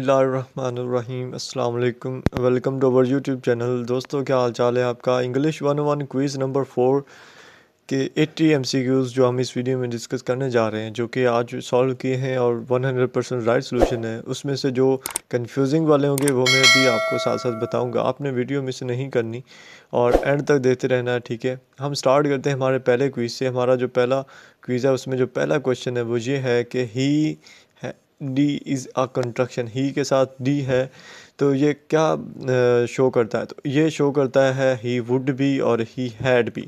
बिस्मिल्लाहिर्रहमानिर्रहीम अस्सलाम वालेकुम। Welcome to our YouTube channel. दोस्तों, क्या हाल चाल है आपका। इंग्लिश 101 क्विज़ नंबर 4 के 80 एमसीक्यूज़ जो हम इस वीडियो में डिस्कस करने जा रहे हैं, जो कि आज सॉल्व किए हैं और 100% राइट सोल्यूशन है। उसमें से जो कंफ्यूजिंग वाले होंगे वो मैं भी आपको साथ साथ बताऊंगा। आपने वीडियो मिस नहीं करनी और एंड तक देखते रहना है, ठीक है। हम स्टार्ट करते हैं हमारे पहले क्विज़ से। हमारा जो पहला क्विज़ है उसमें जो पहला क्वेश्चन है वो ये है कि ही डी इज़ अ कंट्रक्शन। ही के साथ डी है तो ये क्या शो करता है। तो ये शो करता है ही वुड बी और ही हैड बी।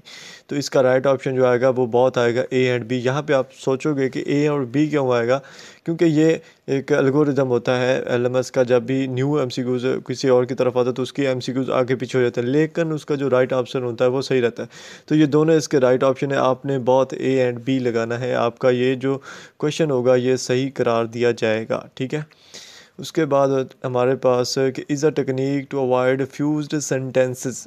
तो इसका राइट ऑप्शन जो आएगा वो बहुत आएगा ए एंड बी। यहाँ पे आप सोचोगे कि ए और बी क्यों आएगा, क्योंकि ये एक एल्गोरिदम होता है एलएमएस का। जब भी न्यू एमसीक्यूज किसी और की तरफ आता है तो उसकी एमसीक्यूज आगे पीछे हो जाते हैं, लेकिन उसका जो राइट ऑप्शन होता है वो सही रहता है। तो ये दोनों इसके राइट ऑप्शन है। आपने बहुत ए एंड बी लगाना है। आपका ये जो क्वेश्चन होगा ये सही करार दिया जाएगा, ठीक है। उसके बाद हमारे पास कि is a technique to avoid fused sentences.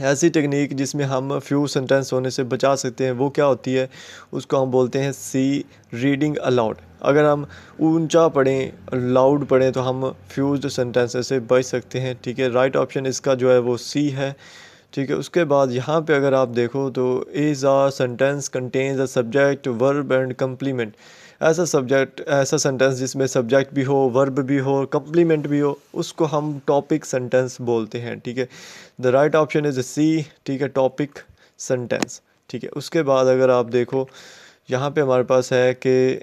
ऐसी टेक्निक जिसमें हम फ्यूज सेंटेंस होने से बचा सकते हैं वो क्या होती है, उसको हम बोलते हैं सी रीडिंग अलाउड। अगर हम ऊंचा पढ़ें, लाउड पढ़ें तो हम फ्यूज्ड सेंटेंसेस से बच सकते हैं, ठीक है। राइट ऑप्शन इसका जो है वो सी है, ठीक है। उसके बाद यहाँ पे अगर आप देखो तो is a sentence contains a subject verb and complement. ऐसा सेंटेंस जिसमें सब्जेक्ट भी हो, वर्ब भी हो, कम्प्लीमेंट भी हो, उसको हम टॉपिक सेंटेंस बोलते हैं, ठीक है। The right option is C, ठीक है, टॉपिक सेंटेंस, ठीक है। उसके बाद अगर आप देखो यहाँ पे हमारे पास है कि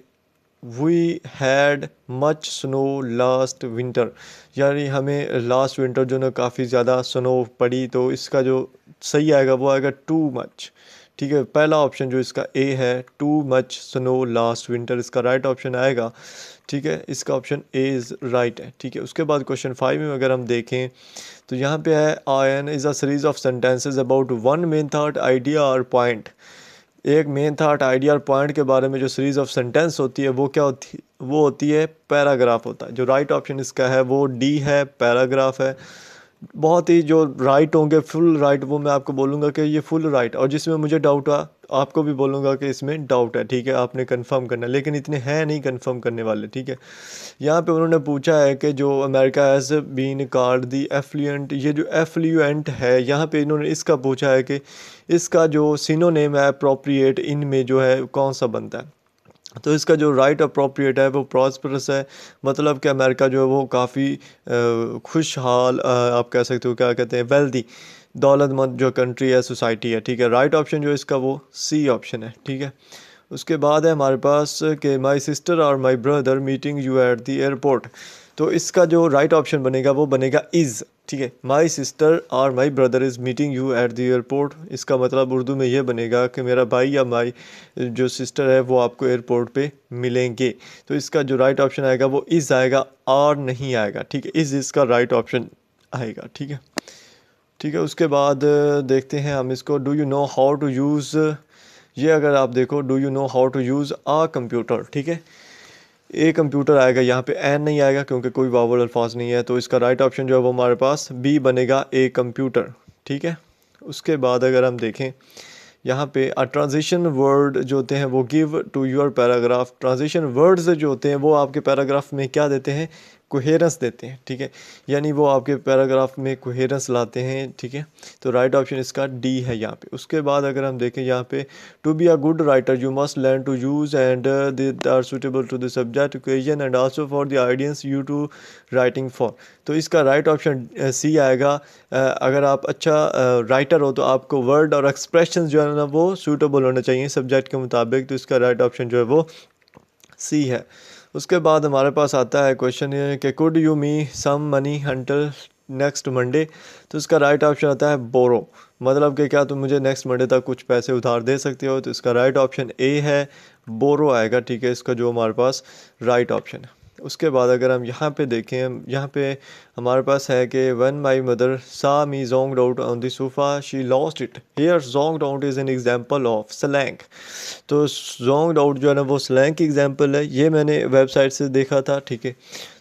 we had much snow last winter, यानी हमें लास्ट विंटर जो ना काफ़ी ज़्यादा स्नो पड़ी। तो इसका जो सही आएगा वो आएगा टू मच, ठीक है। पहला ऑप्शन जो इसका ए है, too much snow last winter, इसका राइट ऑप्शन आएगा, ठीक है। इसका ऑप्शन ए इज़ राइट है, ठीक है। उसके बाद क्वेश्चन 5 में अगर हम देखें तो यहाँ पे है ion is a series of sentences about one main thought idea और पॉइंट। एक मेन थॉट आइडिया और पॉइंट के बारे में जो सीरीज ऑफ सेंटेंस होती है वो क्या होती है, वो होती है पैराग्राफ होता है। जो राइट ऑप्शन इसका है वो डी है, पैराग्राफ है। बहुत ही जो राइट होंगे फुल राइट वो मैं आपको बोलूँगा कि ये फुल राइट, और जिसमें मुझे डाउट हुआ आपको भी बोलूँगा कि इसमें डाउट है, ठीक है। आपने कंफर्म करना है, लेकिन इतने हैं नहीं कंफर्म करने वाले, ठीक है। यहाँ पे उन्होंने पूछा है कि जो America has been called the affluent, ये जो एफ्लुएंट है यहाँ पे इन्होंने इसका पूछा है कि इसका जो सिनोनेम है अप्रोप्रिएट इनमें जो है कौन सा बनता है। तो इसका जो राइट अप्रोप्रिएट है वो प्रॉस्परस है, मतलब कि अमेरिका जो है वो काफ़ी खुशहाल, आप कह सकते हो, क्या कहते हैं, वेल्दी, दौलतमंद जो कंट्री है, सोसाइटी है, ठीक है। राइट ऑप्शन जो इसका वो सी ऑप्शन है, ठीक है। उसके बाद है हमारे पास कि माई सिस्टर और my brother meeting you at the airport. तो इसका जो राइट ऑप्शन बनेगा वो बनेगा इज़, ठीक है। माई सिस्टर और my brother is meeting you at the airport. इसका मतलब उर्दू में ये बनेगा कि मेरा भाई या माई जो सिस्टर है वो आपको एयरपोर्ट पे मिलेंगे। तो इसका जो राइट ऑप्शन आएगा वो इज़ आएगा, आर नहीं आएगा, ठीक है। इज़ इसका राइट ऑप्शन आएगा, ठीक है, ठीक है। उसके बाद देखते हैं हम इसको। Do you know how to use, ये अगर आप देखो do you know how to use a computer, ठीक है। ए कंप्यूटर आएगा, यहाँ पे एन नहीं आएगा क्योंकि कोई वावल अल्फाज नहीं है। तो इसका राइट ऑप्शन जो है वो हमारे पास बी बनेगा, ए कंप्यूटर, ठीक है। उसके बाद अगर हम देखें यहाँ पे ट्रांजिशन वर्ड जो होते हैं वो give to your paragraph. Transition words जो होते हैं वो आपके पैराग्राफ में क्या देते हैं, कोहेरेंस देते हैं, ठीक है। यानी वो आपके पैराग्राफ में कोहेरेंस लाते हैं, ठीक है। तो राइट ऑप्शन इसका डी है यहाँ पे। उसके बाद अगर हम देखें यहाँ पे to be a good writer you must learn to use and they are suitable to the subject occasion and also for the audience you to writing for. तो इसका राइट ऑप्शन सी आएगा। अगर आप अच्छा राइटर हो तो आपको word और एक्सप्रेशन जो है ना वो सूटेबल होना चाहिए सब्जेक्ट के मुताबिक। तो इसका राइट ऑप्शन जो है वो सी है। उसके बाद हमारे पास आता है क्वेश्चन ये कि could you me some money until next Monday. तो इसका राइट ऑप्शन आता है बोरो, मतलब कि क्या तुम मुझे नेक्स्ट मंडे तक कुछ पैसे उधार दे सकते हो। तो इसका राइट ऑप्शन ए है, बोरो आएगा, ठीक है। इसका जो हमारे पास राइट ऑप्शन है। उसके बाद अगर हम यहाँ पे देखें, यहाँ पे हमारे पास है कि one my mother saw me zonked out on the sofa she lost it. Here zonked out is an example of slang. तो जोंग्ड आउट जो है ना वो स्लैंग की एग्जांपल है, ये मैंने वेबसाइट से देखा था, ठीक है।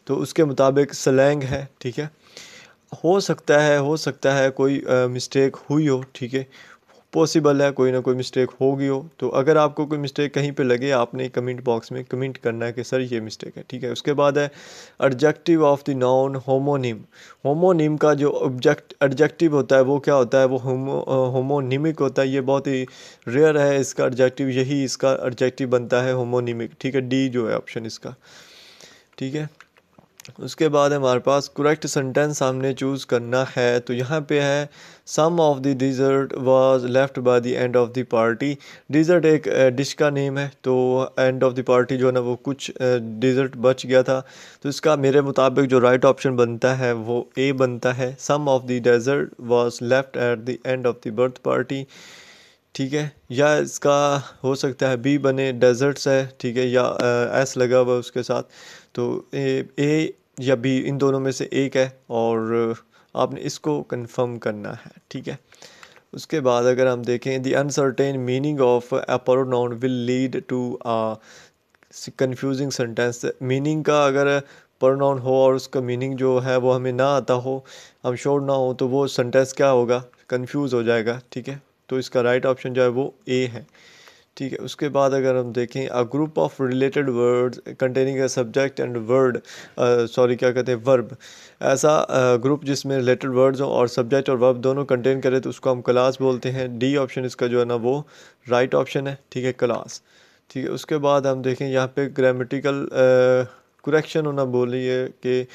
तो उसके मुताबिक स्लैंग है, ठीक है। हो सकता है कोई मिस्टेक हुई हो, ठीक है। पॉसिबल है कोई ना कोई मिस्टेक होगी हो। तो अगर आपको कोई मिस्टेक कहीं पे लगे आपने कमेंट बॉक्स में कमेंट करना है कि सर ये मिस्टेक है, ठीक है। उसके बाद है adjective of the noun homonym. Homonym का जो एडजेक्टिव होता है वो क्या होता है, वो होमोनिमिक होता है। ये बहुत ही रेयर है इसका एडजेक्टिव, यही इसका एडजेक्टिव बनता है होमोनिमिक, ठीक है। डी जो है ऑप्शन इसका, ठीक है। उसके बाद हमारे पास करेक्ट सेंटेंस हमने चूज़ करना है। तो यहाँ पे है some of the dessert was left by the end of the party. Dessert एक डिश का नेम है, तो एंड ऑफ द पार्टी जो है ना वो कुछ डिज़र्ट बच गया था। तो इसका मेरे मुताबिक जो राइट ऑप्शन बनता है वो ए बनता है। Some of the dessert was left at the end of the birth party, ठीक है। या इसका हो सकता है बी बने, डेजर्ट्स है, ठीक है, या एस लगा हुआ है उसके साथ। तो ए या बी इन दोनों में से एक है और आपने इसको कंफर्म करना है, ठीक है। उसके बाद अगर हम देखें the uncertain meaning of a pronoun will lead to a confusing sentence. Meaning का अगर प्रोनाउन हो और उसका मीनिंग जो है वो हमें ना आता हो, हम श्योर ना हो, तो वो सेंटेंस क्या होगा, कंफ्यूज हो जाएगा, ठीक है। तो इसका राइट ऑप्शन जो है वो ए है, ठीक है। उसके बाद अगर हम देखें अ group of related words containing a subject and word, sorry क्या कहते हैं, वर्ब। ऐसा ग्रुप जिसमें रिलेटेड वर्ड्स हो और सब्जेक्ट और वर्ब दोनों कंटेन करे तो उसको हम क्लास बोलते हैं। डी ऑप्शन इसका जो है ना वो राइट ऑप्शन है, ठीक है, क्लास, ठीक है। उसके बाद हम देखें यहाँ पे ग्रामेटिकल करेक्शन होना बोली है कि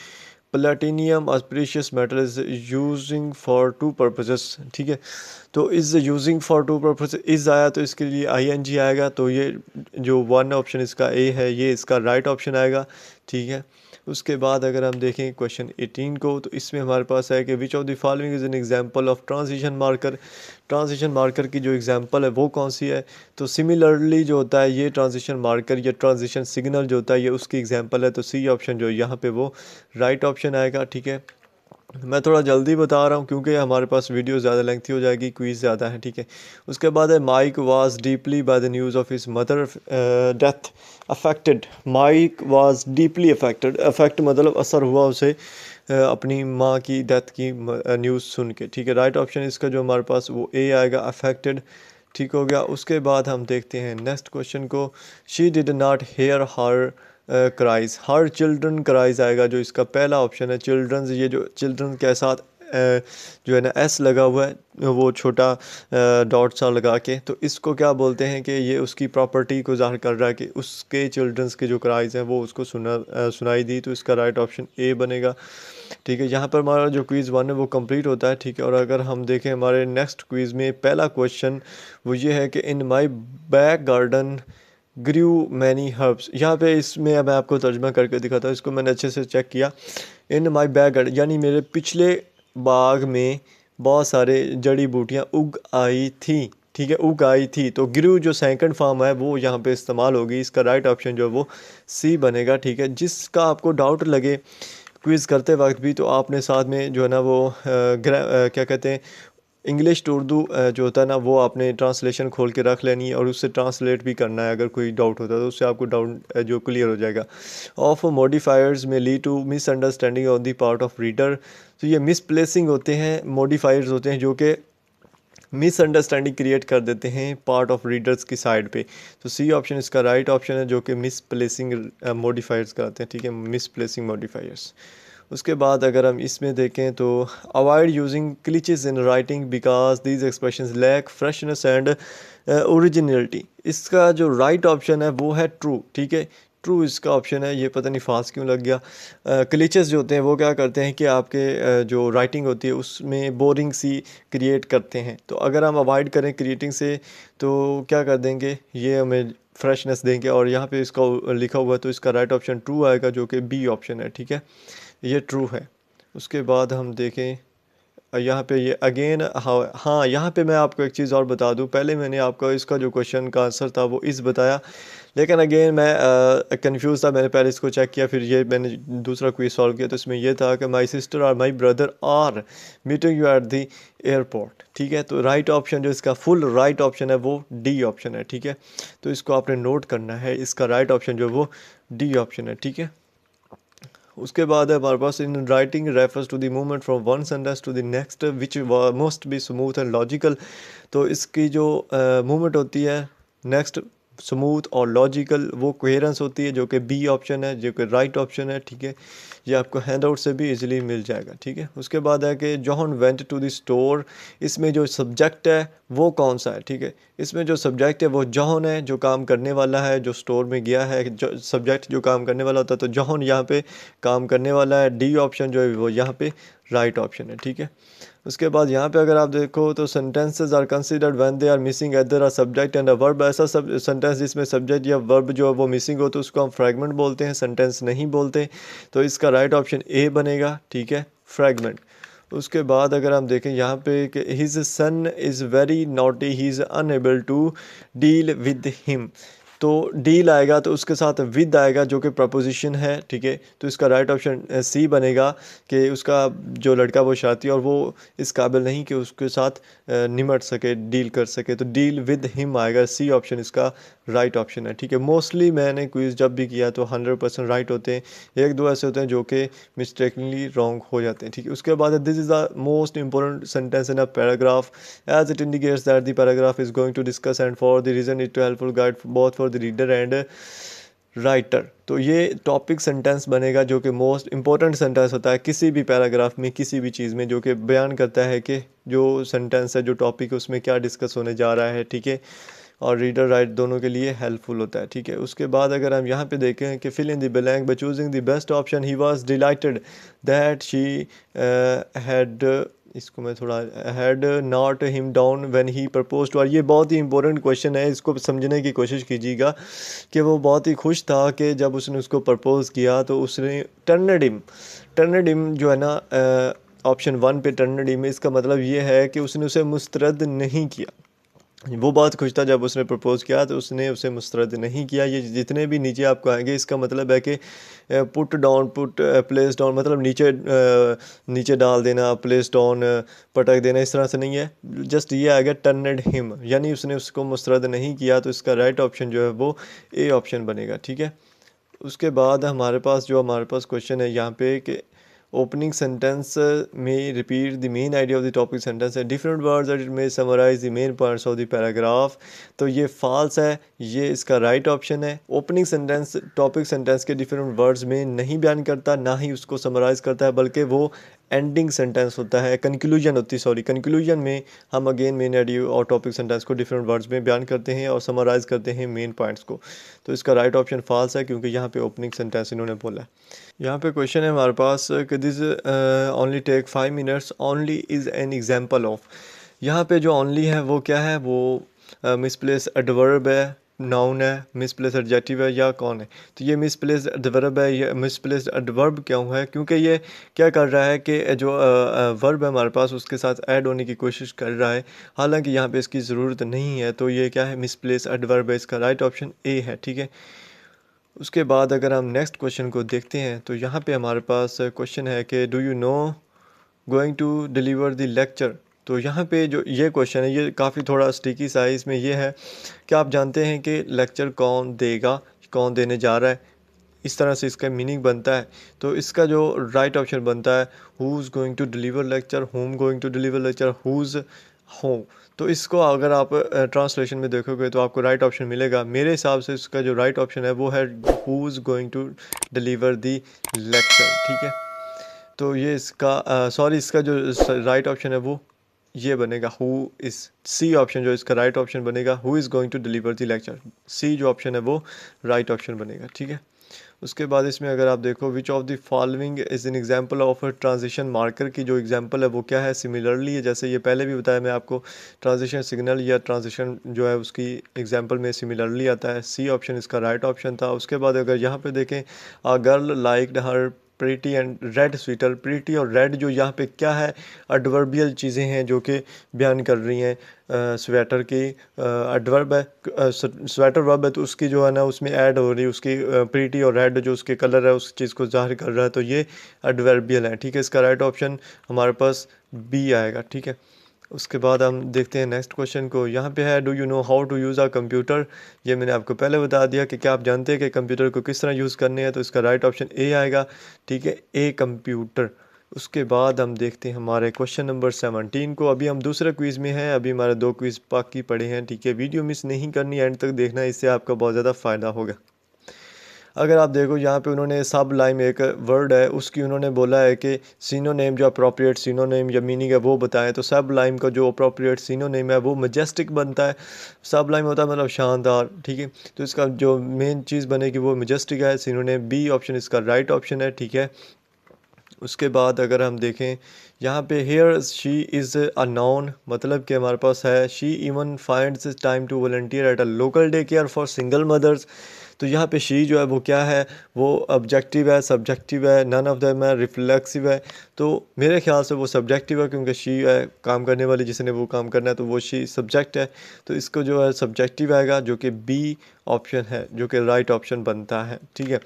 platinum as precious metal is using for two purposes, ठीक है। तो is using for two purpose is आया तो इसके लिए आई एन जी आएगा, तो ये जो वन ऑप्शन इसका ए है ये इसका राइट ऑप्शन आएगा, ठीक है। उसके बाद अगर हम देखें क्वेश्चन 18 को, तो इसमें हमारे पास है कि विच of the following is an example of transition marker. Transition marker की जो एग्जांपल है वो कौन सी है, तो सिमिलरली जो होता है ये ट्रांजिशन मार्कर या ट्रांजिशन सिग्नल जो होता है ये उसकी एग्जांपल है। तो सी ऑप्शन जो यहाँ पे वो राइट ऑप्शन आएगा, ठीक है। मैं थोड़ा जल्दी बता रहा हूँ क्योंकि हमारे पास वीडियो ज़्यादा लेंथी हो जाएगी, क्विज़ ज़्यादा है, ठीक है। उसके बाद है Mike was deeply by the news of his mother death affected. Mike was deeply affected, affect मतलब असर हुआ उसे अपनी माँ की डेथ की न्यूज़ सुन के, ठीक है। राइट ऑप्शन इसका जो हमारे पास वो ए आएगा, अफेक्टेड, ठीक हो गया। उसके बाद हम देखते हैं नेक्स्ट क्वेश्चन को। She did not here her cries, her children cries आएगा जो इसका पहला ऑप्शन है। चिल्ड्रंस, ये जो चिल्ड्रन के साथ जो है ना एस लगा हुआ है वो छोटा डॉट सा लगा के, तो इसको क्या बोलते हैं कि ये उसकी प्रॉपर्टी को ज़ाहिर कर रहा है कि उसके चिल्ड्रंस के जो क्राइज हैं वो उसको सुनाई दी। तो इसका राइट ऑप्शन ए बनेगा, ठीक है। यहाँ पर हमारा जो क्विज़ वन है वो कंप्लीट होता है, ठीक है। और अगर हम देखें हमारे नेक्स्ट क्विज़ में पहला क्वेश्चन वो ये है कि in my back garden grew many herbs. यहाँ पे इसमें मैं आपको तर्जमा करके दिखाता हूँ, इसको मैंने अच्छे से चेक किया। इन माई बैक गार्डन यानी मेरे पिछले बाग में बहुत सारे जड़ी बूटियाँ उग आई थी, ठीक है, उग आई थी। तो ग्रू जो सेकंड फॉर्म है वो यहाँ पे इस्तेमाल होगी। इसका राइट ऑप्शन जो है वो सी बनेगा, ठीक है। जिसका आपको डाउट लगे क्विज़ करते वक्त भी, तो आपने साथ में जो है ना वो क्या कहते हैं इंग्लिश टू उर्दू जो होता है ना वो आपने ट्रांसलेशन खोल के रख लेनी है और उससे ट्रांसलेट भी करना है। अगर कोई डाउट होता है तो उससे आपको डाउट जो क्लियर हो जाएगा। ऑफ मॉडिफायर्स में lead to misunderstanding on the part of reader. तो ये मिसप्लेसिंग होते हैं, मॉडिफायर्स होते हैं जो कि मिसअंडरस्टैंडिंग क्रिएट कर देते हैं पार्ट ऑफ रीडर्स की साइड पे। तो सी ऑप्शन इसका राइट ऑप्शन है जो कि मिसप्लेसिंग मॉडिफायर्स कराते हैं, ठीक है, मिसप्लेसिंग मॉडिफायर्स। उसके बाद अगर हम इसमें देखें तो avoid using cliches in writing because these expressions lack freshness and originality. इसका जो राइट ऑप्शन है वो है ट्रू, ठीक है, ट्रू इसका ऑप्शन है। ये पता नहीं फास्ट क्यों लग गया। क्लिचेस जो होते हैं वो क्या करते हैं कि आपके जो राइटिंग होती है उसमें बोरिंग सी क्रिएट करते हैं। तो अगर हम अवॉइड करें क्रिएटिंग से तो क्या कर देंगे, ये हमें फ्रेशनेस देंगे। और यहाँ पे इसका लिखा हुआ है तो इसका राइट ऑप्शन ट्रू आएगा जो कि बी ऑप्शन है, ठीक है, ये ट्रू है। उसके बाद हम देखें यहाँ पे ये अगेन, हाँ यहाँ पे मैं आपको एक चीज़ और बता दूँ। पहले मैंने आपको इसका जो क्वेश्चन का आंसर था वो इस बताया, लेकिन अगेन मैं कंफ्यूज था। मैंने पहले इसको चेक किया फिर ये मैंने दूसरा क्विज सॉल्व किया, तो इसमें यह था कि माई सिस्टर और my brother are meeting you at the airport, ठीक है। तो राइट ऑप्शन जो इसका फुल राइट ऑप्शन है वो डी ऑप्शन है, ठीक है। तो इसको आपने नोट करना है, इसका राइट ऑप्शन जो वो डी ऑप्शन है, ठीक है। उसके बाद है हमारे पास in writing refers to the movement from one sentence to the next which must be smooth and logical. तो इसकी जो मूवमेंट होती है नेक्स्ट स्मूथ और लॉजिकल, वो कोहेरेंस होती है, जो कि बी ऑप्शन है, जो कि राइट ऑप्शन है। ठीक है, ये आपको हैंड आउट से भी इजीली मिल जाएगा। ठीक है, उसके बाद है कि John went to the store, इसमें जो सब्जेक्ट है वो कौन सा है। ठीक है, इसमें जो सब्जेक्ट है वो जॉन है, जो काम करने वाला है, जो स्टोर में गया है, जो सब्जेक्ट जो काम करने वाला होता है, तो जॉन यहाँ पे काम करने वाला है। डी ऑप्शन जो है वो यहाँ पे राइट ऑप्शन है। ठीक है, उसके बाद यहाँ पे अगर आप देखो तो sentences are considered when they are missing either a subject and a verb. ऐसा सब सेंटेंस जिसमें सब्जेक्ट या वर्ब जो है वो मिसिंग हो तो उसको हम फ्रैगमेंट बोलते हैं, सेंटेंस नहीं बोलते। तो इसका राइट ऑप्शन ए बनेगा। ठीक है, फ्रैगमेंट। उसके बाद अगर हम देखें यहाँ पे कि his son is very naughty, he is unable to deal with him. तो डील आएगा तो उसके साथ विद आएगा जो कि प्रपोजिशन है। ठीक है, तो इसका राइट ऑप्शन सी बनेगा कि उसका जो लड़का वो शरारती और वो इस काबिल नहीं कि उसके साथ निमट सके, डील कर सके, तो डील विद हिम आएगा। सी ऑप्शन इसका राइट ऑप्शन है। ठीक है, मोस्टली मैंने क्विज जब भी किया तो 100% राइट होते हैं, एक दो ऐसे होते हैं जो कि मिस्टेकली रॉन्ग हो जाते हैं। ठीक है, उसके बाद this is the most important sentence in a paragraph as it indicates that the paragraph is going to discuss and for the reason it to helpful guide both for the reader and writer. तो ये topic sentence बनेगा जो कि most important sentence होता है किसी भी paragraph में, किसी भी चीज़ में, जो कि बयान करता है कि जो सेंटेंस है, जो टॉपिक है, उसमें क्या डिस्कस होने जा रहा है। ठीक है, और रीडर राइट दोनों के लिए हेल्पफुल होता है। ठीक है, उसके बाद अगर हम यहाँ पे देखें कि fill in the blank by choosing the best option, he was delighted that she had, इसको मैं थोड़ा had not him down when he propose to. और ये बहुत ही इंपॉर्टेंट क्वेश्चन है, इसको समझने की कोशिश कीजिएगा कि वो बहुत ही खुश था कि जब उसने उसको प्रपोज किया तो उसने टर्नड हिम जो है ना ऑप्शन वन पे टर्नड हिम, इसका मतलब ये है कि उसने उसे मुस्तरद नहीं किया। वो बहुत खुश था जब उसने प्रपोज किया तो उसने उसे मुस्तरद नहीं किया। ये जितने भी नीचे आपको आएंगे इसका मतलब है कि put down, put place down मतलब नीचे नीचे डाल देना, प्लेस डाउन पटक देना, इस तरह से नहीं है। जस्ट ये आ गया टर्नड हिम, यानी उसने उसको मुस्तरद नहीं किया। तो इसका राइट ऑप्शन जो है वो ए ऑप्शन बनेगा। ठीक है, उसके बाद हमारे पास क्वेश्चन है यहाँ पे कि ओपनिंग सेंटेंस में repeat the main idea of the topic sentence है, different words that it may summarise the main points of the paragraph. तो ये फॉल्स है, ये इसका राइट ऑप्शन है। ओपनिंग सेंटेंस टॉपिक सेंटेंस के डिफरेंट वर्ड्स में नहीं बयान करता, ना ही उसको समराइज करता है, बल्कि वो एंडिंग सेंटेंस होता है, कंक्लूजन में हम अगेन मेन आइडिया और टॉपिक सेंटेंस को डिफरेंट वर्ड्स में बयान करते हैं और समराइज करते हैं मेन पॉइंट्स को। तो इसका राइट ऑप्शन फॉल्स है क्योंकि यहाँ पे ओपनिंग सेंटेंस इन्होंने बोला है। यहाँ पे क्वेश्चन है हमारे पास कि this only take 5 minutes, only is an example of. यहाँ पे जो ओनली है वो क्या है, वो मिसप्लेस एडवर्ब है, नाउन है, मिसप्लेस एडजेक्टिव है, या कौन है। तो ये मिसप्लेस एडवर्ब है। ये मिसप्लेस एडवर्ब क्यों है, क्योंकि ये क्या कर रहा है कि जो वर्ब है हमारे पास उसके साथ ऐड होने की कोशिश कर रहा है, हालांकि यहाँ पे इसकी ज़रूरत नहीं है। तो ये क्या है, मिसप्लेस एडवर्ब है, इसका राइट ऑप्शन ए है। ठीक है, उसके बाद अगर हम नेक्स्ट क्वेश्चन को देखते हैं तो यहाँ पे हमारे पास क्वेश्चन है कि do you know going to deliver the lecture. तो यहाँ पे जो ये क्वेश्चन है ये काफ़ी थोड़ा स्टिकी सा है। इसमें ये है कि आप जानते हैं कि लेक्चर कौन देगा, कौन देने जा रहा है, इस तरह से इसका मीनिंग बनता है। तो इसका जो राइट ऑप्शन बनता है who is going to deliver lecture, whom going to deliver lecture, whose whom. तो इसको अगर आप ट्रांसलेशन में देखोगे तो आपको राइट ऑप्शन मिलेगा। मेरे हिसाब से इसका जो राइट ऑप्शन है वो है who is going to deliver the lecture. ठीक है, तो ये इसका इसका जो राइट ऑप्शन है वो ये बनेगा हु इज़। सी ऑप्शन जो इसका राइट ऑप्शन बनेगा who is going to deliver the lecture. C जो ऑप्शन है वो राइट ऑप्शन बनेगा। ठीक है, उसके बाद इसमें अगर आप देखो विच of the following is an example of a transition marker की जो एग्जांपल है वो क्या है, सिमिलरली है। जैसे ये पहले भी बताया मैं आपको, ट्रांजिशन सिग्नल या ट्रांजिशन जो है उसकी एग्जांपल में सिमिलरली आता है। सी ऑप्शन इसका राइट ऑप्शन था। उसके बाद अगर यहाँ पे देखें a girl liked her pretty and red sweater, pretty और रेड जो यहाँ पे क्या है, एडवर्बियल चीज़ें हैं जो कि बयान कर रही हैं स्वेटर की। एडवर्ब है, स्वेटर वर्ब है तो उसकी जो है ना उसमें ऐड हो रही है उसकी प्रीटी और रेड जो उसके कलर है उस चीज़ को जाहिर कर रहा है, तो ये एडवर्बियल है। ठीक है, इसका राइट ऑप्शन हमारे पास बी आएगा। ठीक है, उसके बाद हम देखते हैं नेक्स्ट क्वेश्चन को। यहाँ पे है, do you know how to use a computer. ये मैंने आपको पहले बता दिया कि क्या आप जानते हैं कि कंप्यूटर को किस तरह यूज़ करने हैं, तो इसका राइट ऑप्शन ए आएगा, ठीक है, ए कंप्यूटर। उसके बाद हम देखते हैं हमारे क्वेश्चन नंबर 17 को। अभी हम दूसरे क्विज़ में हैं, अभी हमारे 2 क्विज़ बाकी पड़े हैं, ठीक है। वीडियो मिस नहीं करनी, एंड तक देखना, इससे आपका बहुत ज़्यादा फ़ायदा होगा। अगर आप देखो यहाँ पे उन्होंने सब लाइन एक वर्ड है उसकी उन्होंने बोला है कि सिनोनेम जो अप्रोप्रिएट सिनोनेम या मीनिंग है वो बताएं, तो सब लाइन का जो अप्रोप्रिएट सिनोनेम है वो मजेस्टिक बनता है। सब लाइन होता है मतलब शानदार, ठीक है। तो इसका जो मेन चीज़ बनेगी वो मजेस्टिक है, सिनोनेम बी ऑप्शन इसका राइट ऑप्शन है, ठीक है। उसके बाद अगर हम देखें यहाँ पे, here she is a noun, मतलब कि हमारे पास है, she even finds time to volunteer at a local day care for single mothers. तो यहाँ पे शी जो है वो क्या है, वो ऑब्जेक्टिव है, सब्जेक्टिव है, नन ऑफ देम है, रिफ्लेक्सिव है। तो मेरे ख्याल से वो सब्जेक्टिव है, क्योंकि शी है काम करने वाली, जिसने वो काम करना है, तो वो शी सब्जेक्ट है। तो इसको जो है सब्जेक्टिव आएगा, जो कि बी ऑप्शन है, जो कि राइट ऑप्शन बनता है, ठीक है।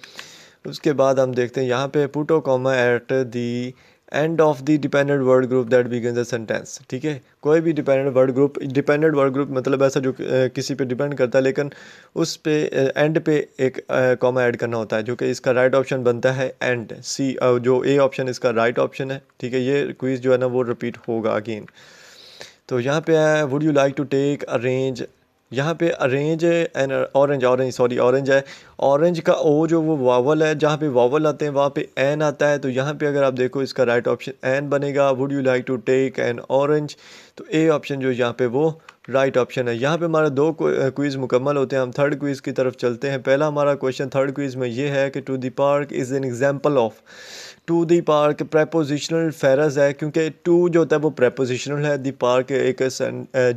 उसके बाद हम देखते हैं यहाँ पे, put a comma at the and of the dependent word group that begins a sentence, ठीक है। कोई भी डिपेंडेंट वर्ड ग्रुप मतलब ऐसा जो किसी पे डिपेंड करता है, लेकिन उस पे एंड पे एक कॉमा ऐड करना होता है, जो कि इसका राइट ऑप्शन बनता है एंड, सी जो ए ऑप्शन इसका राइट ऑप्शन है, ठीक है। ये क्विज जो है ना वो रिपीट होगा अगेन। तो यहाँ पे है, would you like to take arrange. यहाँ पे अरेंज एंड ऑरेंज है। ऑरेंज का ओ जो वो वावल है, जहाँ पे वावल आते हैं वहाँ पे एन आता है। तो यहाँ पे अगर आप देखो इसका राइट ऑप्शन एन बनेगा, would you like to take an orange. तो ए ऑप्शन जो यहाँ पे वो राइट ऑप्शन है। यहाँ पे हमारा 2 क्विज़ मुकम्मल होते हैं, हम थर्ड क्विज़ की तरफ चलते हैं। पहला हमारा क्वेश्चन थर्ड क्विज़ में ये है कि to the park is an example of. To the park prepositional phrase है, क्योंकि टू जो होता है वो प्रेपोजिशनल है, दी पार्क एक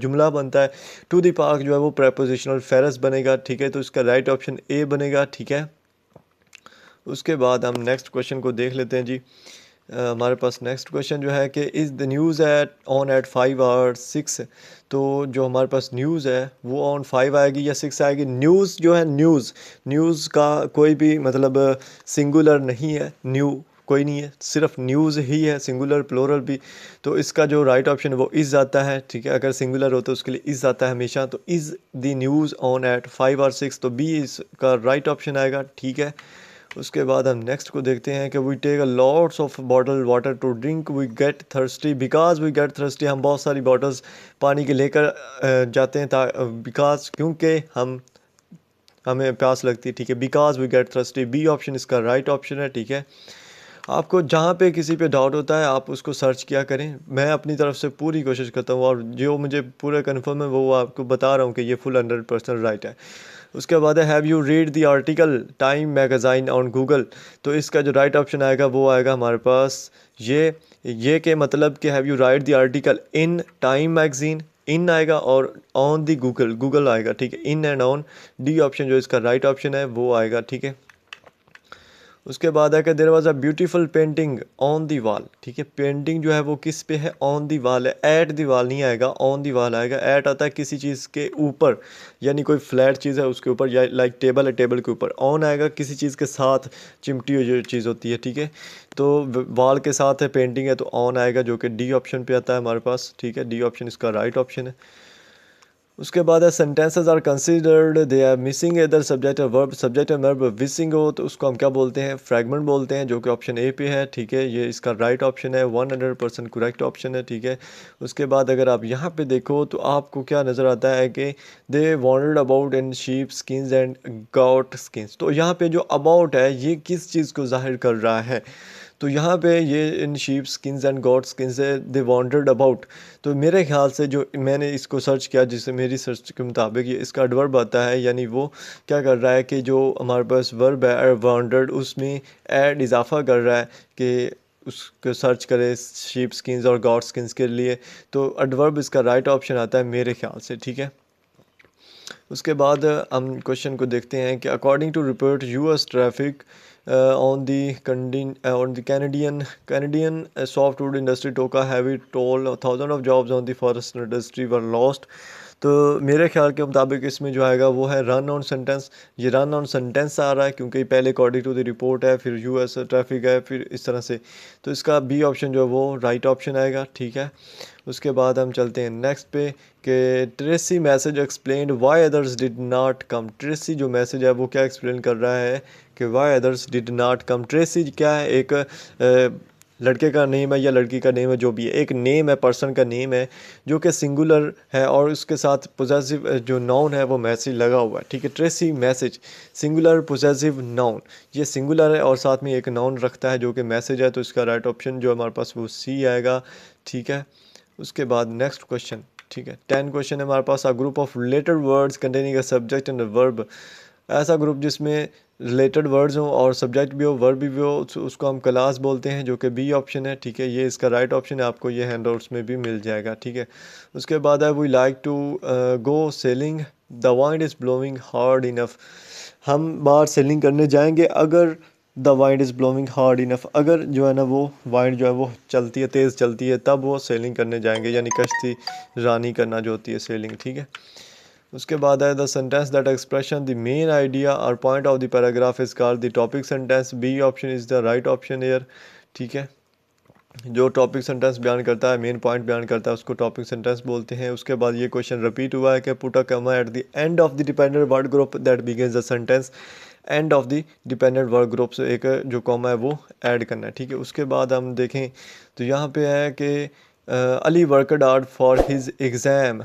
जुमला बनता है। टू दी पार्क जो है वो प्रेपोजिशनल फेरस बनेगा, ठीक है। तो इसका राइट ऑप्शन ए बनेगा, ठीक है। उसके बाद हम नेक्स्ट क्वेश्चन को देख लेते हैं जी। हमारे पास नेक्स्ट क्वेश्चन जो है कि is the news at on at 5 और 6। तो जो हमारे पास न्यूज़ है वो ऑन 5 आएगी या 6 आएगी। न्यूज़ जो है, न्यूज़ का कोई भी मतलब सिंगुलर नहीं है, न्यू कोई नहीं है, सिर्फ न्यूज़ ही है, सिंगुलर प्लोरल भी। तो इसका जो राइट ऑप्शन है वो इज़ आता है, ठीक है। अगर सिंगुलर हो तो उसके लिए इज़ आता है हमेशा। तो is the news on at 5 और 6, तो बी इसका राइट ऑप्शन आएगा, ठीक है। उसके बाद हम नेक्स्ट को देखते हैं कि we take a lots of bottle water to drink, we get thirsty because we get thirsty. हम बहुत सारी बॉटल्स पानी के लेकर जाते हैं, बिकॉज क्योंकि हमें प्यास लगती है, ठीक है। Because we get thirsty, B option इसका राइट ऑप्शन है, ठीक है। आपको जहाँ पे किसी पे डाउट होता है आप उसको सर्च किया करें, मैं अपनी तरफ से पूरी कोशिश करता हूँ, और जो मुझे पूरा कन्फर्म है वो आपको बता रहा हूँ कि ये फुल 100% राइट है। उसके बाद है, have you read the article Time magazine on Google. तो इसका जो राइट ऑप्शन आएगा वो आएगा हमारे पास ये के मतलब कि have you ride the article in Time magazine, in आएगा, और ऑन दी गूगल आएगा, ठीक है। In and on, D option जो इसका राइट ऑप्शन है वो आएगा, ठीक है। उसके बाद है कि there was a beautiful painting on the wall, ठीक है। पेंटिंग जो है वो किस पे है, ऑन दी वॉल है, एट दी वॉल नहीं आएगा, ऑन दी वॉल आएगा। एट आता है किसी चीज़ के ऊपर, यानी कोई फ्लैट चीज़ है उसके ऊपर, या लाइक टेबल है टेबल के ऊपर। ऑन आएगा किसी चीज़ के साथ चिमटी हुई जो चीज़ होती है, ठीक है। तो वॉल के साथ है पेंटिंग है, तो ऑन आएगा, जो कि डी ऑप्शन पे आता है हमारे पास, ठीक है। डी ऑप्शन इसका राइट ऑप्शन है। उसके बाद है, sentences are considered they are missing either subject और वर्ब, सब्जेक्ट और वर्ब मिसिंग हो तो उसको हम क्या बोलते हैं, फ्रैगमेंट बोलते हैं, जो कि ऑप्शन ए पे है, ठीक है। ये इसका राइट ऑप्शन है, 100% करेक्ट ऑप्शन है, ठीक है। उसके बाद अगर आप यहाँ पे देखो तो आपको क्या नज़र आता है कि they wandered about in sheep skins and goat skins. तो यहाँ पे जो अबाउट है ये किस चीज़ को जाहिर कर रहा है, तो यहाँ पे ये in sheep skins and goat skins है, दे वॉन्डर्ड अबाउट। तो मेरे ख्याल से जो मैंने इसको सर्च किया, जिससे मेरी सर्च के मुताबिक ये इसका एडवर्ब आता है, यानी वो क्या कर रहा है कि जो हमारे पास वर्ब है वॉन्डर्ड, उसमें ऐड इजाफा कर रहा है कि उसको सर्च करे शीप स्किन्स और गॉड स्किन्स के लिए। तो एडवर्ब इसका राइट ऑप्शन आता है मेरे ख्याल से, ठीक है। उसके बाद हम क्वेश्चन को देखते हैं कि according to report US traffic on the Canadian softwood industry took a heavy toll thousand of jobs on the forest industry were lost. तो मेरे ख्याल के मुताबिक इसमें जो आएगा वो है रन ऑन सेंटेंस। ये रन ऑन सेंटेंस आ रहा है क्योंकि पहले अकॉर्डिंग टू द रिपोर्ट है, फिर यूएस ट्रैफिक है, फिर इस तरह से। तो इसका बी ऑप्शन जो है वो राइट ऑप्शन आएगा, ठीक है। उसके बाद हम चलते हैं नेक्स्ट पे कि Tracy message explain why others did not come. Tracy जो मैसेज है वो क्या एक्सप्लेन कर रहा है कि why others did not come. Tracy क्या है, एक लड़के का नेम है या लड़की का नेम है, जो भी है, एक नेम है, पर्सन का नेम है जो कि सिंगुलर है और उसके साथ पोजेसिव जो नाउन है वो मैसेज लगा हुआ है, ठीक है। Tracy message singular possessive noun, ये सिंगुलर है और साथ में एक नाउन रखता है जो कि मैसेज है। तो इसका राइट ऑप्शन जो हमारे पास वो सी आएगा, ठीक है। उसके बाद नेक्स्ट क्वेश्चन, ठीक है, 10 क्वेश्चन है हमारे पास। A group of related words containing a subject and verb. ऐसा ग्रुप जिसमें रिलेटेड वर्ड्स हो और सब्जेक्ट भी हो, वर्ब भी हो, उसको हम क्लास बोलते हैं, जो कि बी ऑप्शन है, ठीक है। ये इसका राइट ऑप्शन है, आपको ये हैंडआउट्स में भी मिल जाएगा, ठीक है। उसके बाद है we like to go sailing the wind is blowing hard enough. हम बाहर सेलिंग करने जाएंगे अगर the wind is blowing hard enough, अगर जो है ना वो वाइंड जो है वो चलती है, तेज़ चलती है, तब वो सेलिंग करने जाएंगे, यानी कश्ती रानी करना जो होती है सेलिंग, ठीक है। उसके बाद है the sentence that expression the main idea और point of the paragraph is called the topic sentence. B option is the right option here, ठीक है। जो टॉपिक सेंटेंस बयान करता है, मेन पॉइंट बयान करता है, उसको टॉपिक सेंटेंस बोलते हैं। उसके बाद ये क्वेश्चन रिपीट हुआ है कि put a comma eight the end of the dependent word group that begins the sentence. And of the dependent word group से एक जो कॉमा है वो ऐड करना है, ठीक है। उसके बाद हम देखें तो यहाँ पे है कि Ali worked hard for his exam.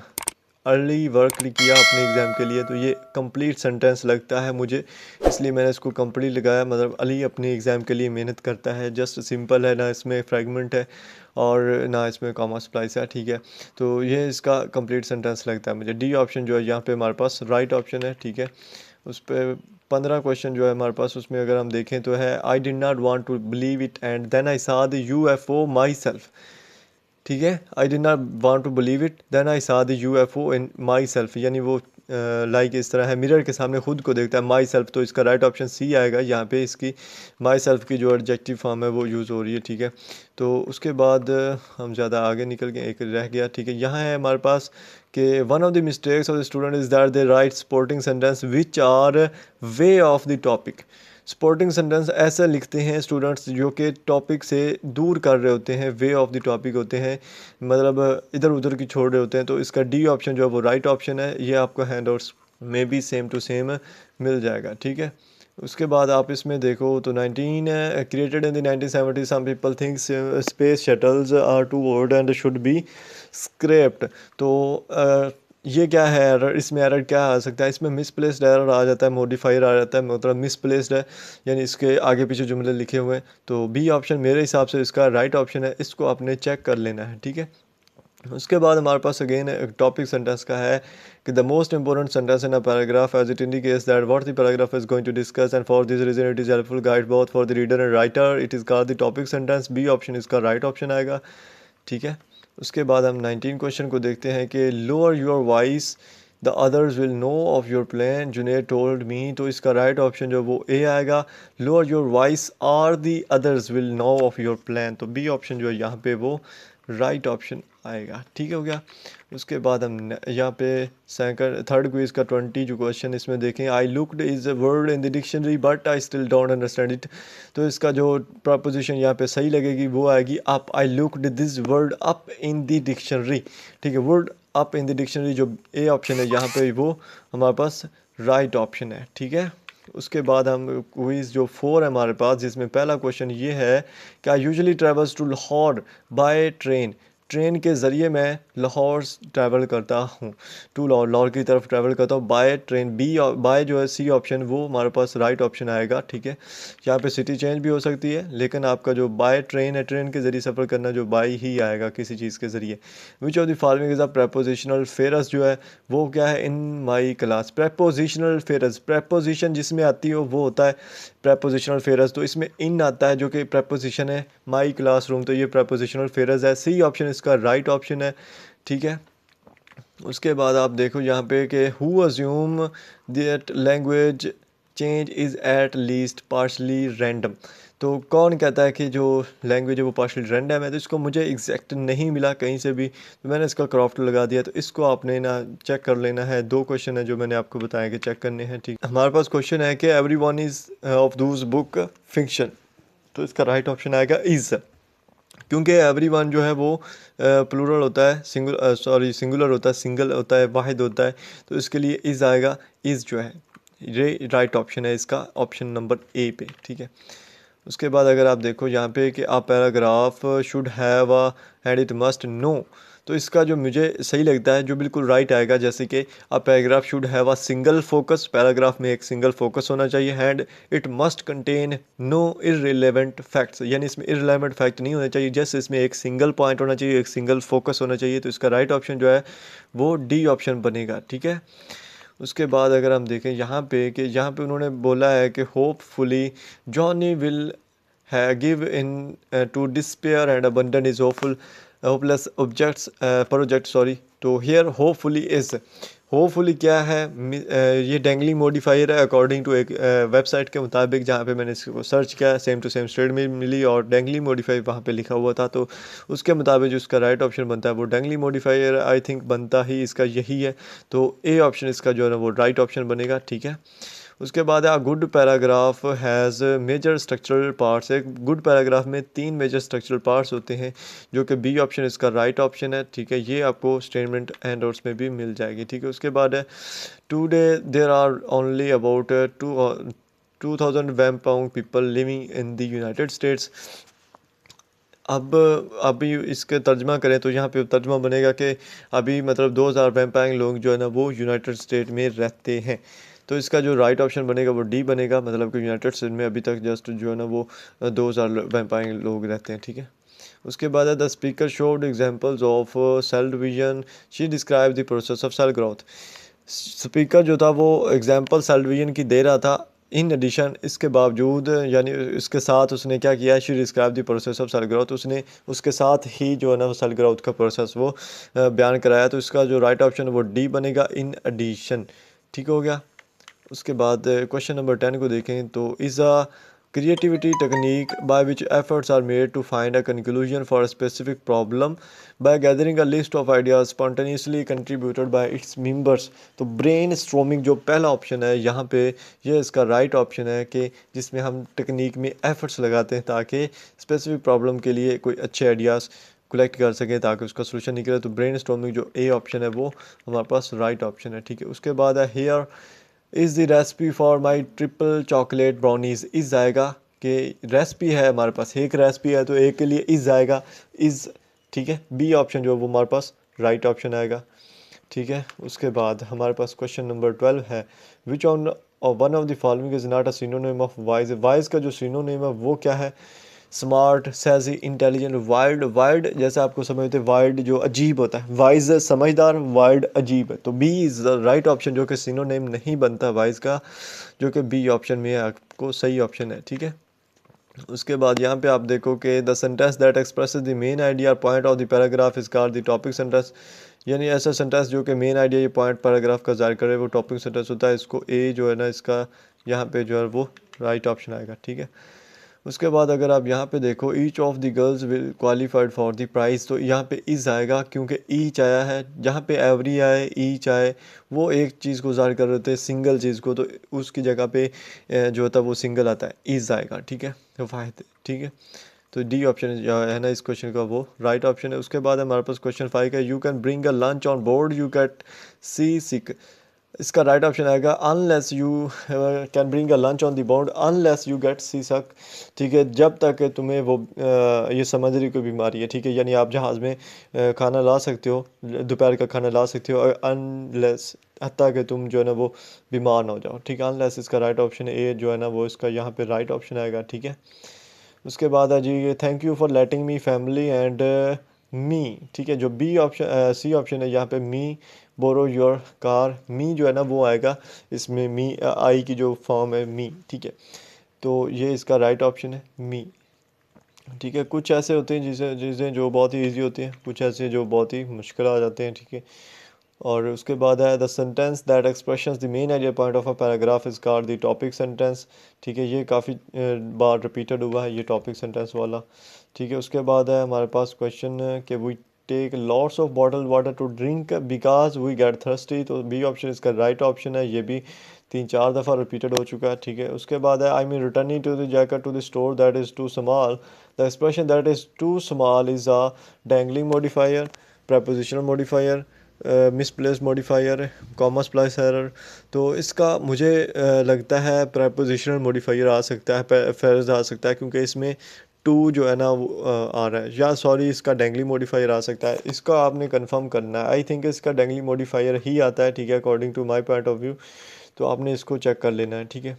Early work किया अपने एग्ज़ाम के लिए, तो ये कंप्लीट सेंटेंस लगता है मुझे, इसलिए मैंने इसको कंप्लीट लगाया। मतलब अली अपने एग्ज़ाम के लिए मेहनत करता है, जस्ट सिंपल है, ना इसमें फ्रेगमेंट है और ना इसमें कॉमा स्प्लाइस है, ठीक है। तो ये इसका कंप्लीट सेंटेंस लगता है मुझे। डी ऑप्शन जो है यहाँ पे हमारे पास राइट ऑप्शन है, ठीक है। उस पर 15 क्वेश्चन जो है हमारे पास, उसमें अगर हम देखें तो है I did not want to believe it and then I saw the UFO myself, ठीक है। I did not want to believe it then I saw the UFO in myself, यानी वो लाइक इस तरह है, mirror के सामने खुद को देखता है, माई सेल्फ। तो इसका राइट ऑप्शन सी आएगा। यहाँ पे इसकी माई सेल्फ की जो एडजेक्टिव फॉर्म है वो यूज़ हो रही है, ठीक है। तो उसके बाद हम ज़्यादा आगे निकल गए, एक रह गया, ठीक है। यहाँ है हमारे पास कि one of the mistakes of the student is that they write supporting sentence which are way off the topic. Supporting sentence ऐसा लिखते हैं स्टूडेंट्स जो कि टॉपिक से दूर कर रहे होते हैं, वे ऑफ द टॉपिक होते हैं, मतलब इधर उधर की छोड़ रहे होते हैं। तो इसका डी ऑप्शन जो है वो राइट ऑप्शन है। ये आपको हैंडआउट्स में भी सेम टू सेम मिल जाएगा, ठीक है। उसके बाद आप इसमें देखो तो 19 created in the 1970 some people think space shuttles are too old and should be scrapped. तो ये क्या है एरर, इसमें एरर क्या आ सकता है, इसमें मिसप्लेस्ड एरर आ जाता है, मॉडिफायर आ जाता है, मतलब मिसप्लेस्ड है, यानी इसके आगे पीछे जुमले लिखे हुए हैं। तो बी ऑप्शन मेरे हिसाब से इसका राइट ऑप्शन है, इसको आपने चेक कर लेना है, ठीक है। उसके बाद हमारे पास अगेन एक टॉपिक सेंटेंस का है कि the most important sentence in a paragraph as it indicates that what the paragraph is going to discuss and for this reason it is helpful guide both for the reader and writer, it is called the topic sentence. B option इसका right option आएगा, ठीक है। उसके बाद हम 19 question को देखते हैं कि lower your voice the others will know of your plan Junaid told me. तो इसका राइट ऑप्शन जो वो ए आएगा, lower your voice or the others will know of your plan. तो बी ऑप्शन जो है यहाँ पे वो राइट ऑप्शन आएगा, ठीक हो गया। उसके बाद हम यहाँ पे थर्ड क्विज का 20 जो क्वेश्चन इसमें देखें, I looked is a word in the dictionary but I still don't understand it. तो इसका जो प्रपोजिशन यहाँ पे सही लगेगी वो आएगी up. I looked this word up in the dictionary, ठीक है। Word up in the dictionary जो ए ऑप्शन है यहाँ पे वो हमारे पास राइट ऑप्शन है, ठीक है। उसके बाद हम क्विज़ जो 4 है हमारे पास, जिसमें पहला क्वेश्चन ये है कि I usually travels to Lahore by train. Train के ज़रिए मैं लाहौर ट्रैवल करता हूँ, टू लाहौर, लाहौर की तरफ ट्रैवल करता हूँ बाय ट्रेन। बी बाय जो है सी ऑप्शन वो हमारे पास राइट ऑप्शन आएगा, ठीक है। यहाँ पे सिटी चेंज भी हो सकती है, लेकिन आपका जो बाय ट्रेन है, ट्रेन के ज़रिए सफ़र करना, जो बाय ही आएगा किसी चीज़ के ज़रिए। Which of the following is a prepositional phrase जो है वो क्या है in my class. Prepositional phrase, preposition जिसमें आती हो वो होता है प्रेपोजिशनल फेरस। तो इसमें इन आता है जो कि प्रेपोजिशन है, माई क्लासरूम, तो ये प्रेपोजिशनल फेरस है। सी ऑप्शन इसका राइट ऑप्शन है, ठीक है। उसके बाद आप देखो यहाँ पे कि who assume that language change is at least partially random. तो कौन कहता है कि जो लैंग्वेज है वो पार्शली रैंडम है? तो इसको मुझे एग्जैक्ट नहीं मिला कहीं से भी, तो मैंने इसका क्रॉफ्ट लगा दिया। तो इसको आपने ना चेक कर लेना है। 2 क्वेश्चन है जो मैंने आपको बताया कि चेक करने हैं, ठीक। हमारे पास क्वेश्चन है कि every one is of Dooj book fiction. तो इसका राइट ऑप्शन आएगा इज़, क्योंकि एवरी वन जो है वो प्लूरल होता है, सिंगुलर होता है, सिंगल होता है, वाहिद होता है। तो इसके लिए इज़ आएगा। इज़ जो है ये राइट ऑप्शन है इसका, ऑप्शन नंबर ए पे, ठीक है। उसके बाद अगर आप देखो यहाँ पे कि a paragraph should have a and it must no. तो इसका जो मुझे सही लगता है, जो बिल्कुल राइट आएगा, जैसे कि a paragraph should have a single focus, paragraph में एक सिंगल फोकस होना चाहिए। And it must contain no irrelevant facts, यानी इसमें इररिलेवेंट फैक्ट नहीं होने चाहिए, जैसे इसमें एक सिंगल पॉइंट होना चाहिए, एक सिंगल फोकस होना चाहिए। तो इसका राइट ऑप्शन जो है वो डी ऑप्शन बनेगा, ठीक है। उसके बाद अगर हम देखें यहाँ पे कि यहाँ पे उन्होंने बोला है कि hopefully Johnny will give in to despair and abandon is hopeless objects project, sorry. तो हियर होपफुली इज, होपफुली क्या है, ये डेंगली मॉडिफायर है अकॉर्डिंग टू एक वेबसाइट के मुताबिक, जहाँ पे मैंने इसको सर्च किया सेम टू सेम स्ट्रेट में मिली और डेंगली मॉडिफायर वहाँ पे लिखा हुआ था। तो उसके मुताबिक जो इसका राइट ऑप्शन बनता है वो डेंगली मॉडिफायर आई थिंक बनता ही इसका यही है। तो ए ऑप्शन इसका जो है ना वो राइट ऑप्शन बनेगा, ठीक है। उसके बाद है good paragraph has major structural parts. एक गुड पैराग्राफ में 3 मेजर स्ट्रक्चरल पार्ट्स होते हैं, जो कि बी ऑप्शन इसका राइट ऑप्शन है, ठीक है। ये आपको स्टेटमेंट एंड नोट्स में भी मिल जाएगी, ठीक है। उसके बाद है today there are only about 2000 Wampanoag people living in the United States. अब अभी इसके तर्जमा करें तो यहाँ पे तर्जमा बनेगा कि अभी मतलब 2000 वैम्पायर लोग जो है ना वो यूनाइटेड स्टेट में रहते हैं। तो इसका जो राइट ऑप्शन बनेगा वो डी बनेगा, मतलब कि यूनाइटेड स्टेट में अभी तक जस्ट जो है ना वो 2000 वैम्पायर लोग रहते हैं, ठीक है। उसके बाद है the speaker showed examples of cell division, she describe the process of cell growth. Speaker जो था वो एग्जांपल सेल डिवीजन की दे रहा था। इन एडिशन, इसके बावजूद, यानी इसके साथ उसने क्या किया, she describe the process of cell growth, उसने उसके साथ ही जो है ना सेल ग्रोथ का प्रोसेस वो बयान कराया। तो इसका जो राइट ऑप्शन है वो डी बनेगा, इन एडिशन, ठीक हो गया। उसके बाद क्वेश्चन नंबर 10 को देखें तो is a creativity technique by which efforts are made to find a conclusion for a specific problem by gathering a list of ideas spontaneously contributed by its members। तो brain storming जो पहला option है यहाँ पे, ये इसका right option है कि जिसमें हम टेक्निक में एफर्ट्स लगाते हैं ताकि स्पेसिफिक प्रॉब्लम के लिए कोई अच्छे आइडियाज़ कलेक्ट कर सकें ताकि उसका सोल्यूशन निकले। तो ब्रेन स्टॉर्मिंग जो ए ऑप्शन है वो हमारे पास राइट ऑप्शन है, ठीक है। उसके बाद है here is the recipe for my triple chocolate brownies. Is आएगा कि रेसिपी है हमारे पास, एक रेसिपी है तो एक के लिए इज़ आएगा, इज़, ठीक है। बी ऑप्शन जो है वो हमारे पास राइट ऑप्शन आएगा, ठीक है। उसके बाद हमारे पास क्वेश्चन नंबर 12 है which on one of the following is not a synonym of wise. Wise का जो सिनोनिम है वो क्या है, smart, sage, intelligent, wild. Wild जैसे आपको समझते हैं, वाइल्ड जो अजीब होता है, वाइज समझदार, वाइल्ड अजीब है। तो B is the right option जो कि सिनोनिम नहीं बनता वाइज का, जो कि बी ऑप्शन में आपको सही ऑप्शन है, ठीक है। उसके बाद यहाँ पे आप देखो कि the sentence that expresses the main idea point of the paragraph is called the topic sentence. यानी ऐसा सेंटेंस जो कि मेन आइडिया ये पॉइंट पैराग्राफ का जाहिर करे वो टॉपिक सेंटेंस होता है। इसको ए जो है ना इसका यहाँ पे जो है वो राइट ऑप्शन आएगा, ठीक है। उसके बाद अगर आप यहाँ पे देखो each of the girls will qualified for the prize, तो यहाँ पे इज़ आएगा क्योंकि ईच आया है। जहाँ पे एवरी आए, ईच आए, वो एक चीज़ को ज़ाहिर कर रहे थे, सिंगल चीज़ को, तो उसकी जगह पे जो होता है वो सिंगल आता है, इज़ आएगा, ठीक है, वाहिद, ठीक है। तो डी ऑप्शन जो है ना इस क्वेश्चन का वो राइट ऑप्शन है। उसके बाद हमारे पास क्वेश्चन 5 का you can bring a lunch on board you get sea sick. इसका राइट ऑप्शन आएगा unless you can bring a lunch on the board unless you get sea sick, ठीक है। जब तक तुम्हें वो ये समझने की बीमारी है, ठीक है, यानी आप जहाज़ में खाना ला सकते हो, दोपहर का खाना ला सकते हो अनलेस, हत्ता कि तुम जो है ना वो बीमार ना हो जाओ, ठीक है। अनलेस इसका राइट ऑप्शन ए जो है ना वो इसका यहाँ पे राइट ऑप्शन आएगा, ठीक है। उसके बाद है जी thank you for letting me family and me, ठीक है। जो बी ऑप्शन सी ऑप्शन है यहाँ पे मी बोरो योर कार, मी जो है ना वो आएगा इसमें, मी आई की जो फॉर्म है मी, ठीक है। तो ये इसका राइट ऑप्शन है मी, ठीक है। कुछ ऐसे होते हैं जिसे चीज़ें जो बहुत ही ईजी होती हैं, कुछ ऐसे जो बहुत ही मुश्किल आ जाते हैं, ठीक है। और उसके बाद है the sentence that expressions the main idea point of a paragraph is called the topic sentence. ठीक है, ये काफ़ी बार रिपीटेड हुआ है ये टॉपिक सेंटेंस वाला। ठीक है, उसके बाद है हमारे पास क्वेश्चन कि we take lots of bottle water to drink because we get thirsty. तो बी ऑप्शन इसका राइट ऑप्शन है, ये भी 3-4 दफ़ा रिपीटेड हो चुका है। ठीक है, उसके बाद है I mean returning to the jacket to the store that is too small. The expression that is too small is a dangling modifier, prepositional modifier, misplaced modifier, comma splice error। तो इसका मुझे लगता है prepositional modifier आ सकता है, फेरज आ सकता है, क्योंकि इसमें टू जो है ना वो आ रहा है, या सॉरी इसका डेंगली मॉडिफायर आ सकता है। इसका आपने कंफर्म करना है। आई थिंक इसका डेंगली मॉडिफायर ही आता है। ठीक है, according to my point of view. तो आपने इसको चेक कर लेना है। ठीक है,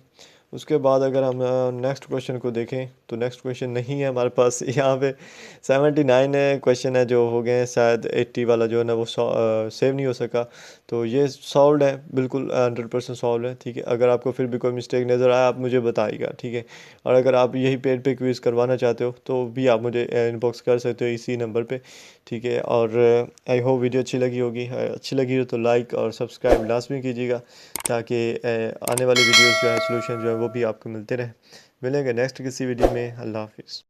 उसके बाद अगर हम नेक्स्ट क्वेश्चन को देखें तो नेक्स्ट क्वेश्चन नहीं है हमारे पास यहाँ पे। 79 क्वेश्चन है जो हो गए हैं, शायद 80 वाला जो है ना वो सेव नहीं हो सका। तो ये सॉल्व है, बिल्कुल 100% सॉल्व है। ठीक है, अगर आपको फिर भी कोई मिस्टेक नज़र आए आप मुझे बताइएगा। ठीक है, और अगर आप यही पेड पे क्विज़ करवाना चाहते हो तो भी आप मुझे इनबॉक्स कर सकते हो इसी नंबर पे। ठीक है, और आई होप वीडियो अच्छी लगी होगी। अच्छी लगी हो तो लाइक और सब्सक्राइब लाजमी कीजिएगा, ताकि आने वाली वीडियोस जो है सोल्यूशन जो है वो भी आपको मिलते रहे। मिलेंगे नेक्स्ट किसी वीडियो में। अल्लाह हाफिज़।